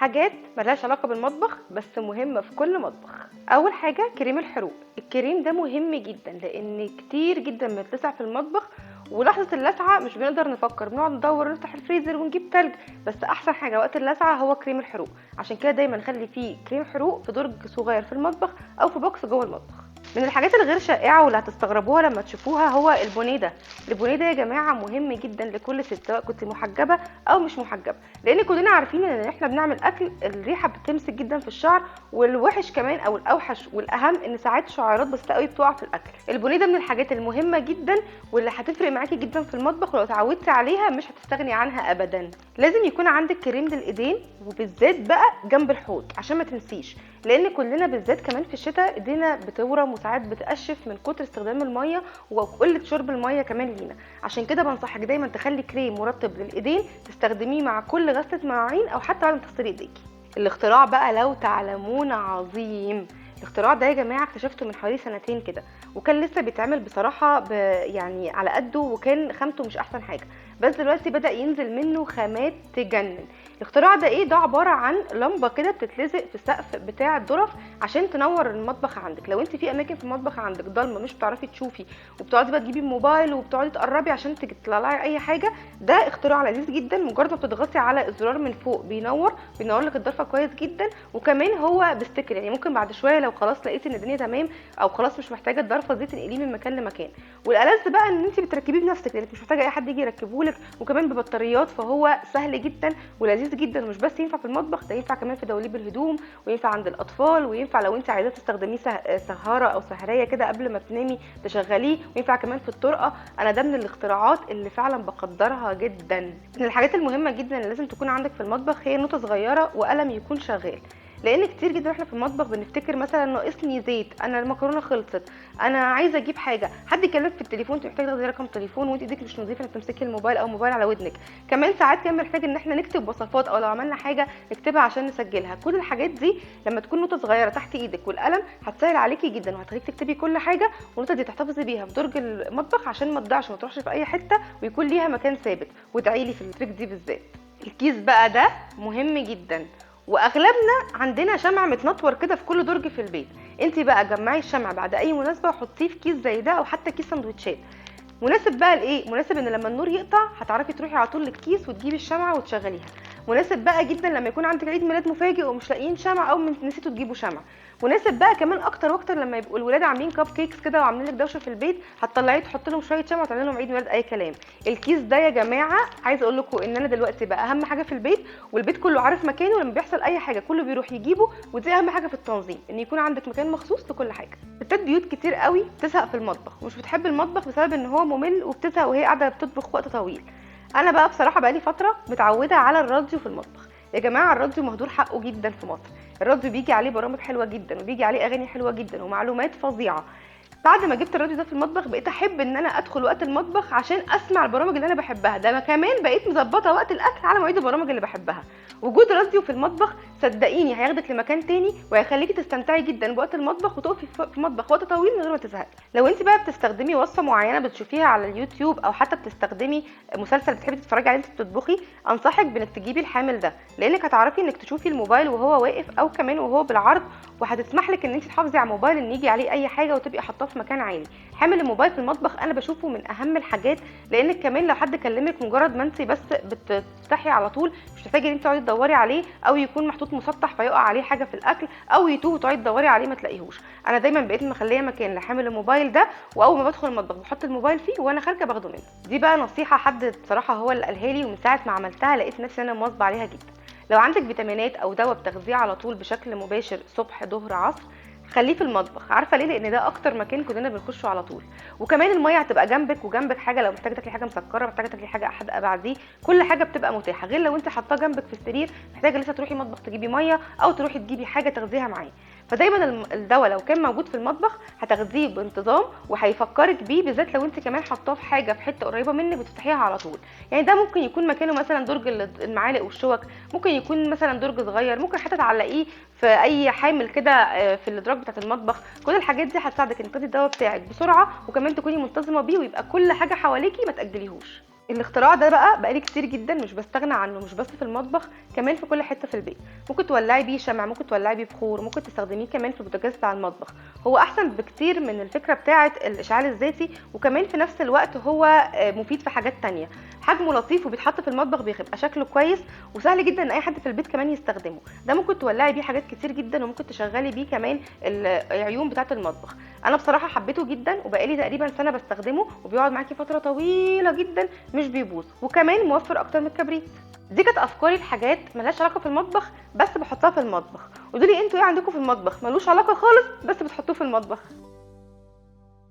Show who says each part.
Speaker 1: حاجات ملهاش علاقة بالمطبخ بس مهمة في كل مطبخ. أول حاجة كريم الحروق. الكريم ده مهم جدا لأن كتير جدا بنتلسع في المطبخ، ولحظة اللسعة مش بنقدر نفكر، بنقعد ندور ونفتح الفريزر ونجيب تلج. بس أحسن حاجة وقت اللسعة هو كريم الحروق، عشان كده دايما نخلي فيه كريم حروق في درج صغير في المطبخ أو في بوكس جوه المطبخ. من الحاجات الغير شائعة واللي هتستغربوها لما تشوفوها هو البونيه ده. البونيه ده يا جماعة مهم جدا لكل ست، سواء كنت محجبة أو مش محجبة، لان كلنا عارفين ان احنا بنعمل اكل الريحه بتمسك جدا في الشعر، والوحش كمان او الاوحش والاهم ان ساعات شعيرات بسيطه قوي بتقع في الاكل. البونيه ده من الحاجات المهمه جدا واللي هتفرق معاكي جدا في المطبخ، ولو اتعودتي عليها مش هتستغني عنها ابدا. لازم يكون عندك كريم للايدين، وبالذات بقى جنب الحوض عشان ما تنسيش، لان كلنا بالذات كمان في الشتاء ايدينا بتورم وساعات بتقشف من كتر استخدام الميه وقله شرب الميه كمان لينا. عشان كده بنصحك دايما تخلي كريم مرطب للايدين تستخدميه مع كل غسله مواعين او حتى بعد ما تغسلي ايديكي. الاختراع بقى لو تعلمون عظيم. الاختراع ده يا جماعه اكتشفته من حوالي سنتين كده، وكان لسه بيتعمل بصراحه يعني على قده، وكان خامته مش احسن حاجه، بس دلوقتي بدا ينزل منه خامات تجنن. الاختراع ده ايه؟ ده عباره عن لمبه كده بتتلزق في السقف بتاع الظرف عشان تنور المطبخ عندك. لو انت في اماكن في المطبخ عندك ضلمه مش بتعرفي تشوفي، وبتقعدي بقى تجيبي الموبايل وبتقعدي تقربي عشان تطلعي اي حاجه، ده اختراع لذيذ جدا. مجرد ما بتضغطي على الزرار من فوق بينور لك الضرفه كويس جدا، وكمان هو بستيكر، يعني ممكن بعد شويه لو خلاص لقيتي ان الدنيا تمام او خلاص مش محتاجه الضرفه دي تنقليه من مكان لمكان. والالذ بقى ان انت بتركبيه بنفسك، لانك مش محتاجه اي حد يجي يركبهولك، وكمان ببطاريات، فهو سهل جدا ولذيذ جدا. ومش بس ينفع في المطبخ، ده ينفع كمان في دواليب الهدوم، وينفع عند الاطفال، وينفع لو انت عايزاه تستخدميه سهاره او سهريه كده قبل ما تنامي تشغليه، وينفع كمان في الطرقه. انا ده من الاختراعات اللي فعلا بقدرها جدا. من الحاجات المهمه جدا اللي لازم تكون عندك في المطبخ هي نوتة صغيره وقلم يكون شغال، لان كتير جدا احنا في المطبخ بنفتكر مثلا ناقصني زيت، انا المكرونه خلصت، انا عايزه اجيب حاجه، حد يكلمك في التليفون انت محتاجه تاخدي رقم تليفون وانت ايدك مش نظيفه انك تمسكي الموبايل او موبايل على ودنك. كمان ساعات كمان بنحتاج ان احنا نكتب وصفات، او لو عملنا حاجه نكتبها عشان نسجلها. كل الحاجات دي لما تكون نوتة صغيره تحت ايدك والقلم هتسهل عليكي جدا، وهتخليك تكتبي كل حاجه، والنوتة دي تحتفظي بيها في درج المطبخ عشان ما تضيعش وما تروحش في اي حته، ويكون ليها مكان ثابت. وادعي لي في التريك دي بالذات. الكيس بقى ده مهم جدا، واغلبنا عندنا شمع متنطور كده في كل درج في البيت. انت بقى جمعي الشمع بعد اي مناسبه وحطيه في كيس زي ده، او حتى كيس سندوتشات. مناسب بقى لايه؟ مناسب ان لما النور يقطع هتعرفي تروحي على طول للكيس وتجيبي الشمعه وتشغليها. مناسب بقى جدا لما يكون عندك عيد ميلاد مفاجئ ومش لاقيين شمع، او نسيتوا تجيبوا شمع. مناسب بقى كمان اكتر واكتر لما يبقوا الولاد عاملين كاب كيكس كده وعاملين لك دوشه في البيت، هتطلعيه تحط لهم شويه شمع وتعملي لهم عيد ميلاد اي كلام. الكيس ده يا جماعه عايزه اقول لكم ان انا دلوقتي بقى اهم حاجه في البيت، والبيت كله عارف مكانه، لما بيحصل اي حاجه كله بيروح يجيبه. ودي اهم حاجه في التنظيم، ان يكون عندك مكان مخصوص لكل حاجه. ستات بيوت كتير قوي بتزهق في المطبخ ومش بتحب المطبخ بسبب ان هو ممل، وبتزهق وهي قاعده بتطبخ وقت طويل. انا بقى بصراحه بقالي فتره متعوده على الراديو في المطبخ. يا جماعه الراديو مهدور حقه جدا في مصر. الراديو بيجي عليه برامج حلوه جدا، وبيجي عليه اغاني حلوه جدا ومعلومات فظيعه. بعد ما جبت الراديو ده في المطبخ بقيت احب ان انا ادخل وقت المطبخ عشان اسمع البرامج اللي انا بحبها. ده أنا كمان بقيت مظبطه وقت الاكل على مواعيد البرامج اللي بحبها. وجود راديو في المطبخ صدقيني هياخدك لمكان تاني، وهيخليكي تستمتعي جدا بوقت المطبخ، وتقفي في المطبخ وقت طويل من غير ما تزهقي. لو انت بقى بتستخدمي وصفه معينه بتشوفيها على اليوتيوب، او حتى بتستخدمي مسلسل بتحبي تتفرجي عليه انت بتطبخي، انصحك بانك تجيبي الحامل ده، لانك هتعرفي انك تشوفي الموبايل وهو واقف او كمان وهو بالعرض، وهتسمح لك ان انت تحافظي على الموبايل ان يجي عليه اي حاجه وتبقي حاطاه في مكان عالي. حامل الموبايل في المطبخ انا بشوفه من اهم الحاجات، لانك كمان لو حد كلمك مجرد ما انت بس بتفتحي على طول، مش محتاجه ان انت تقعدي تدوري عليه، او يكون محطوط مسطح فيقع عليه حاجه في الاكل، او يتوه وتقعدي تدوري عليه ما تلاقيهوش. انا دايما بقيت مخليه مكان لحامل الموبايل ده، واول ما بدخل المطبخ بحط الموبايل فيه، وانا خارجه باخده منه. دي بقى نصيحه حد بصراحه هو اللي قالها لي، ومن ساعه ما عملتها لقيت نفسي انا مواظبه عليها جدا. لو عندك فيتامينات او دواء بتغذيه على طول بشكل مباشر صبح ظهر عصر، خليه في المطبخ. عارفه ليه؟ لان ده اكتر مكان كلنا بنخشه على طول. وكمان الميه هتبقى جنبك، وجنبك حاجه لو محتاجه تاكلي حاجه مسكره، محتاجه تاكلي حاجه حادقه بعديه، كل حاجه بتبقى متاحه، غير لو انت حاطاه جنبك في السرير محتاجه لسه تروحي مطبخ تجيبي ميه، او تروحي تجيبي حاجه تاخديها معاه. فدايما الدواء لو كان موجود في المطبخ هتاخديه بانتظام، وهيفكرك بيه، بالذات لو انت كمان حاطاه في حاجه في حته قريبه منك بتفتحيها على طول. يعني ده ممكن يكون مكانه مثلا درج المعالق والشوك، ممكن يكون مثلا درج صغير، ممكن حتى تعلقيه في اي حامل كده في الادراج بتاعه المطبخ. كل الحاجات دي هتساعدك انك تاخدي الدواء بتاعك بسرعه، وكمان تكوني منتظمه بيه، ويبقى كل حاجه حواليكي ما تاجليهوش. الاختراع ده بقى بقالي كتير جدا مش بستغنى عنه، مش بس في المطبخ، كمان في كل حته في البيت. ممكن تولعي بيه شمع، ممكن تولعي بيه بخور، ممكن تستخدميه كمان في البوتاجاز بتاع المطبخ. هو احسن بكتير من الفكره بتاعه الاشعال الذاتي، وكمان في نفس الوقت هو مفيد في حاجات تانية. حجمه لطيف وبيتحط في المطبخ بيبقى شكله كويس، وسهل جدا ان اي حد في البيت كمان يستخدمه. ده ممكن تولعي بيه حاجات كتير جدا، وممكن تشغلي بيه كمان العيون بتاعه المطبخ. انا بصراحه حبيته جدا، وبقالي تقريبا سنه بستخدمه، وبيقعد معاكي فتره طويله جدا مش بيبوظ، وكمان موفر اكتر من الكبريت. دي كانت افكاري لحاجات ملهاش علاقه في المطبخ بس بحطها في المطبخ. قولوا لي انتوا ايه عندكم في المطبخ ملوش علاقه خالص بس بتحطوه في المطبخ؟